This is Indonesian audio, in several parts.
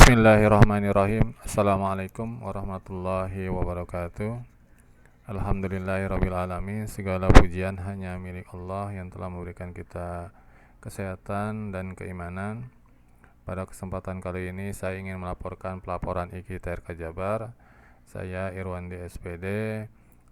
Bismillahirrahmanirrahim. Assalamualaikum warahmatullahi wabarakatuh. Alhamdulillahirrabbilalamin. Segala pujian hanya milik Allah yang telah memberikan kita kesehatan dan keimanan. Pada kesempatan kali ini saya ingin melaporkan pelaporan IKTRK Jabar. Saya Irwandi SPD.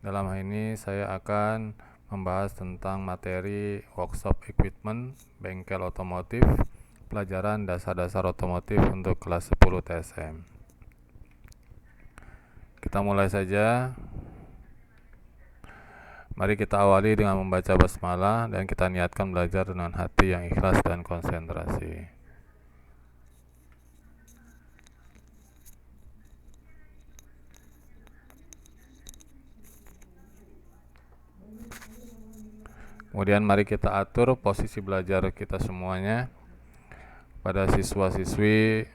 Dalam hal ini saya akan membahas tentang materi workshop equipment bengkel otomotif, pelajaran dasar-dasar otomotif untuk kelas 10 TSM. Kita mulai saja. Mari kita awali dengan membaca basmalah dan kita niatkan belajar dengan hati yang ikhlas dan konsentrasi. Kemudian mari kita atur posisi belajar kita semuanya pada siswa-siswi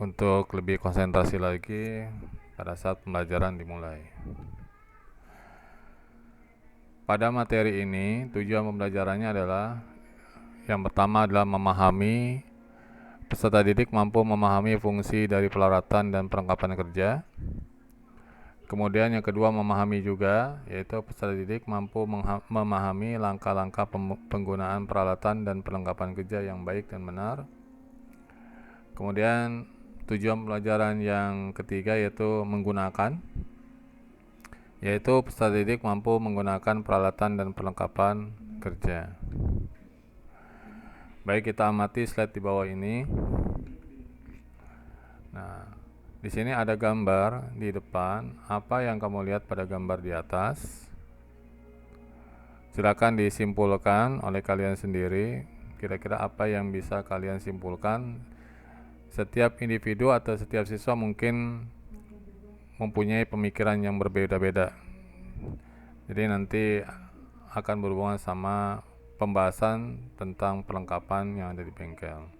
untuk lebih konsentrasi lagi pada saat pembelajaran dimulai. Pada materi ini, tujuan pembelajarannya adalah yang pertama adalah memahami, peserta didik mampu memahami fungsi dari pelaratan dan perlengkapan kerja. Kemudian yang kedua memahami juga, yaitu peserta didik mampu memahami langkah-langkah penggunaan peralatan dan perlengkapan kerja yang baik dan benar. Kemudian tujuan pelajaran yang ketiga yaitu menggunakan, yaitu peserta didik mampu menggunakan peralatan dan perlengkapan kerja. Baik, kita amati slide di bawah ini. Nah, di sini ada gambar di depan. Apa yang kamu lihat pada gambar di atas? Silakan disimpulkan oleh kalian sendiri. Kira-kira apa yang bisa kalian simpulkan? Setiap individu atau setiap siswa mungkin mempunyai pemikiran yang berbeda-beda. Jadi nanti akan berhubungan sama pembahasan tentang perlengkapan yang ada di bengkel.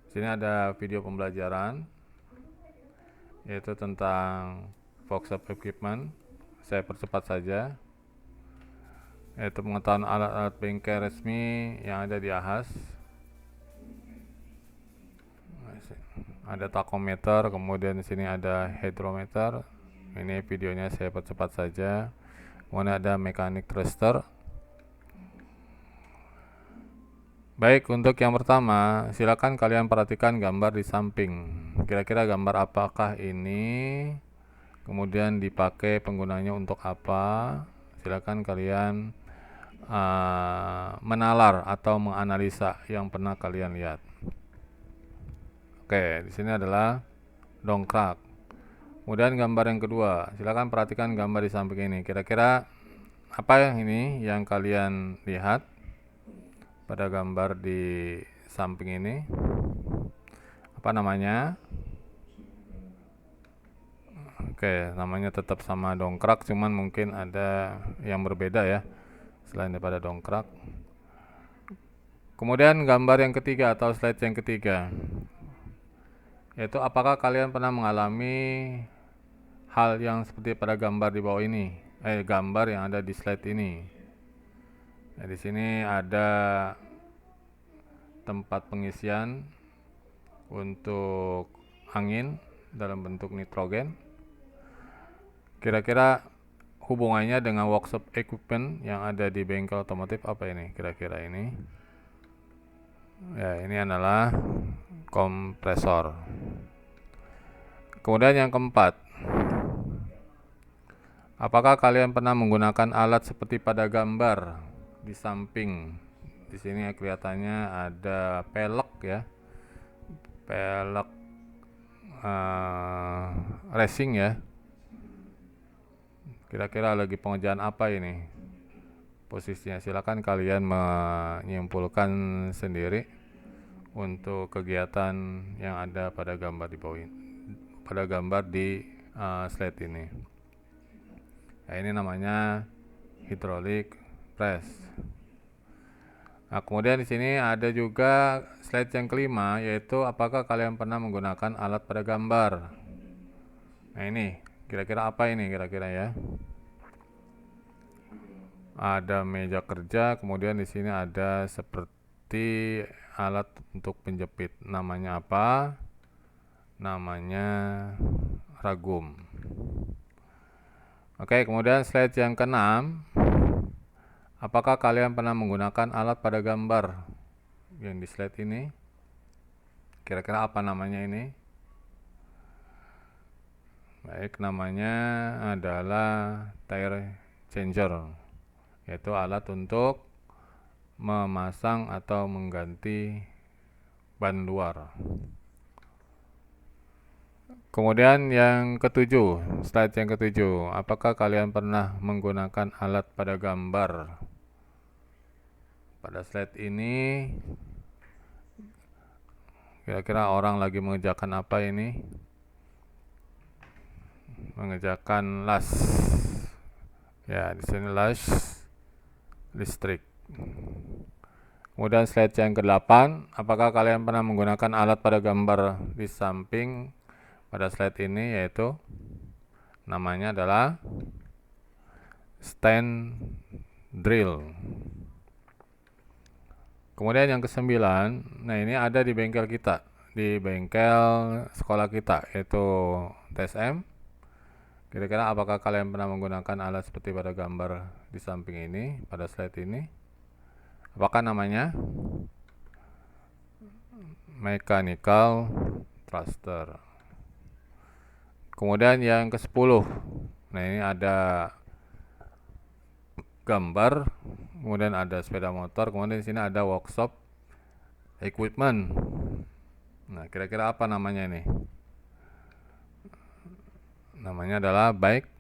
Di sini ada video pembelajaran yaitu tentang workshop equipment. Saya percepat saja. Yaitu pengetahuan alat-alat bengkel resmi yang ada di AHAS. Ada tachometer, kemudian di sini ada hydrometer. Ini videonya saya percepat saja. Kemudian ada mekanik thruster. Baik, untuk yang pertama, silakan kalian perhatikan gambar di samping. Kira-kira gambar apakah ini? Kemudian dipakai penggunanya untuk apa? Silakan kalian menalar atau menganalisa yang pernah kalian lihat. Oke, di sini adalah dongkrak. Kemudian gambar yang kedua, silakan perhatikan gambar di samping ini. Kira-kira apa yang ini yang kalian lihat pada gambar di samping ini? Apa namanya? Oke, namanya tetap sama dongkrak, cuman mungkin ada yang berbeda ya selain daripada dongkrak. Kemudian gambar yang ketiga atau slide yang ketiga, yaitu apakah kalian pernah mengalami hal yang seperti pada gambar di bawah ini, gambar yang ada di slide ini. Nah, di sini ada tempat pengisian untuk angin dalam bentuk nitrogen. Kira-kira hubungannya dengan workshop equipment yang ada di bengkel otomotif apa ini? Kira-kira ini. Ya, ini adalah kompresor. Kemudian yang keempat, apakah kalian pernah menggunakan alat seperti pada gambar di samping? Di sini kelihatannya ada pelek ya, pelek racing ya. Kira-kira lagi pengerjaan apa ini posisinya? Silakan kalian menyimpulkan sendiri untuk kegiatan yang ada pada gambar di bawah ini, pada gambar di slide ini. Nah, ini namanya hydraulic press. Nah, kemudian di sini ada juga slide yang kelima, yaitu apakah kalian pernah menggunakan alat pada gambar? Nah, ini kira-kira apa ini kira-kira ya? Ada meja kerja, kemudian di sini ada seperti alat untuk penjepit. Namanya apa? Namanya ragum. Oke, kemudian slide yang ke-6. Apakah kalian pernah menggunakan alat pada gambar yang di slide ini? Kira-kira apa namanya ini? Baik, namanya adalah tire changer, yaitu alat untuk memasang atau mengganti ban luar. Kemudian yang ke-7, slide yang ke-7. Apakah kalian pernah menggunakan alat pada gambar? Pada slide ini, kira-kira orang lagi mengerjakan apa ini? Mengerjakan las. Ya, di sini las listrik. Kemudian slide yang ke-8, apakah kalian pernah menggunakan alat pada gambar di samping pada slide ini, yaitu namanya adalah stand drill. Kemudian yang ke-9, nah ini ada di bengkel kita, di bengkel sekolah kita, yaitu TSM. Kira-kira apakah kalian pernah menggunakan alat seperti pada gambar di samping ini, pada slide ini? Apakah namanya? Mechanical thruster. Kemudian yang ke-10, nah ini ada gambar, kemudian ada sepeda motor, kemudian di sini ada workshop equipment. Nah, kira-kira apa namanya ini? Namanya adalah bike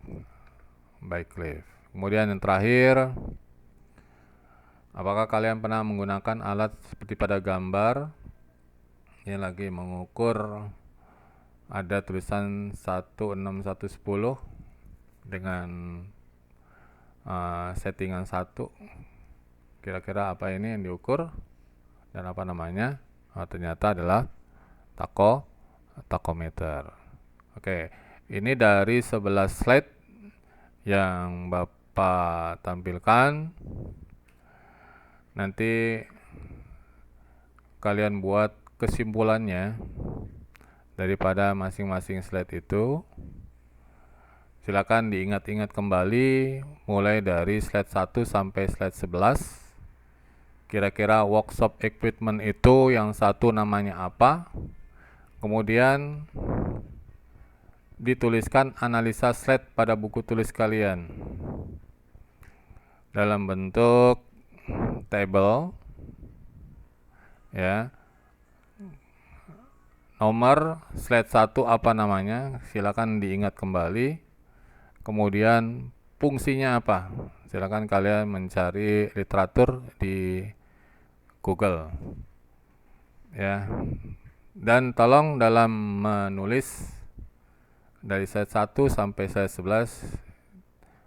lift. Kemudian yang terakhir, apakah kalian pernah menggunakan alat seperti pada gambar? Ini lagi mengukur, ada tulisan 16110 dengan settingan 1. Kira-kira apa ini yang diukur dan apa namanya? Ternyata adalah tachometer. Oke, ini dari 11 slide yang Bapak tampilkan. Nanti kalian buat kesimpulannya daripada masing-masing slide itu. Silakan diingat-ingat kembali mulai dari slide 1 sampai slide 11. Kira-kira workshop equipment itu yang satu namanya apa? Kemudian dituliskan analisa slide pada buku tulis kalian dalam bentuk table, ya. Nomor slide 1 apa namanya? Silakan diingat kembali. Kemudian fungsinya apa? Silakan kalian mencari literatur di Google, ya. Dan tolong dalam menulis dari slide 1 sampai slide 11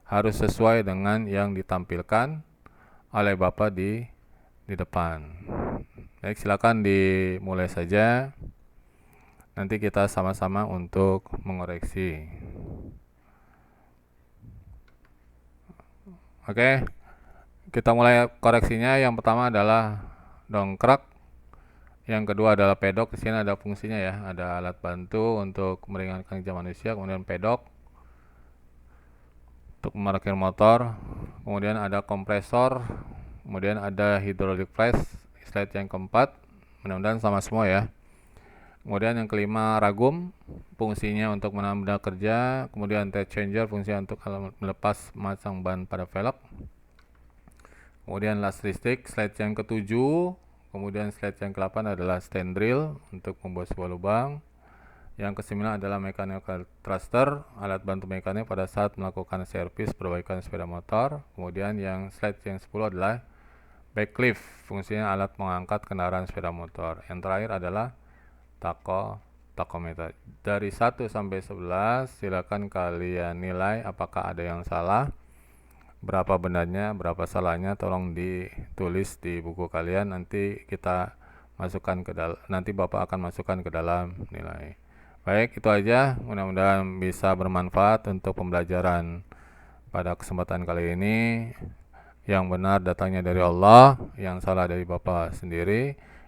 harus sesuai dengan yang ditampilkan oleh Bapak di depan. Baik, silakan dimulai saja. Nanti kita sama-sama untuk mengoreksi. Oke, kita mulai koreksinya. Yang pertama adalah dongkrak. Yang kedua adalah pedok. Di sini ada fungsinya ya, ada alat bantu untuk meringankan kerja manusia. Kemudian pedok untuk memarkir motor. Kemudian ada kompresor. Kemudian ada hydraulic press. Slide yang keempat, mudah-mudahan sama semua ya. Kemudian yang kelima, ragum, fungsinya untuk menahan benda kerja. Kemudian tire changer, fungsinya untuk melepas masang ban pada velg. Kemudian las listrik, slide yang ketujuh. Kemudian slide yang ke-8 adalah stand drill untuk membuat sebuah lubang. Yang ke-9 adalah mechanical thruster, alat bantu mekanik pada saat melakukan servis perbaikan sepeda motor. Kemudian yang slide yang 10 adalah bike lift, fungsinya alat mengangkat kendaraan sepeda motor. Yang terakhir adalah tachometer. Dari 1 sampai 11 silakan kalian nilai apakah ada yang salah, berapa benarnya, berapa salahnya, tolong ditulis di buku kalian. Nanti kita masukkan ke dalam, nanti Bapak akan masukkan ke dalam nilai. Baik, itu aja. Mudah-mudahan bisa bermanfaat untuk pembelajaran pada kesempatan kali ini. Yang benar datangnya dari Allah, yang salah dari Bapak sendiri.